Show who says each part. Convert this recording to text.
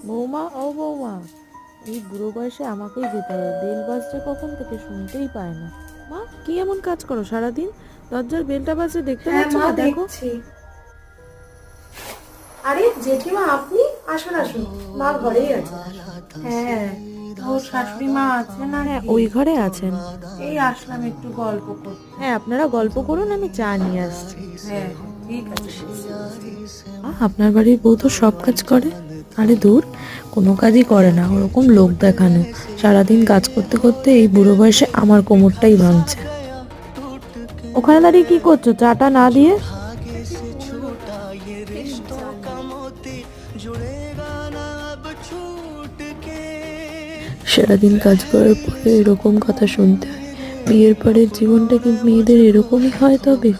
Speaker 1: বৌমা, ও বৌমা, এই বুড়ো বয়সে আমাকেই যেতে হবে, বেল বাজছে কখন থেকে শুনতেই পায় না। মা, কি এমন কাজ করো সারাদিন? দরজার বেলটা বাজছে, দেখতে
Speaker 2: হ্যাঁ
Speaker 1: পাচ্ছ
Speaker 2: মা,
Speaker 1: না? দেখো।
Speaker 2: দেখছি। আরে জেঠিমা, আপনি আসুন আসুন, মা ঘরেই আছে। হ্যাঁ, তোর শাশুড়ি মা আছে
Speaker 1: হ্যাঁ,
Speaker 2: নাকি?
Speaker 1: ওই ঘরে আছেন।
Speaker 2: এই আসলাম একটু গল্প করতে।
Speaker 1: হ্যাঁ, আপনারা গল্প করুন, আমি চা নিয়ে আসছি।
Speaker 2: হ্যাঁ, ঠিক আছে।
Speaker 1: আপনার বাড়ির বউ তো সব কাজ করে। আরে দূর, কোনো কাজই করে না, ওরকম লোক দেখানো। সারাদিন কাজ করতে করতে এই বুড়ো বয়সে আমার কোমরটাই ভাঙছে। ওখানে দাঁড়িয়ে কি করছো, চাটা না দিয়ে? সারাদিন কাজ করার পরে এরকম কথা শুনতে হয়? বিয়ের পরের জীবনটা কি মেয়েদের এরকমই হয় তবে?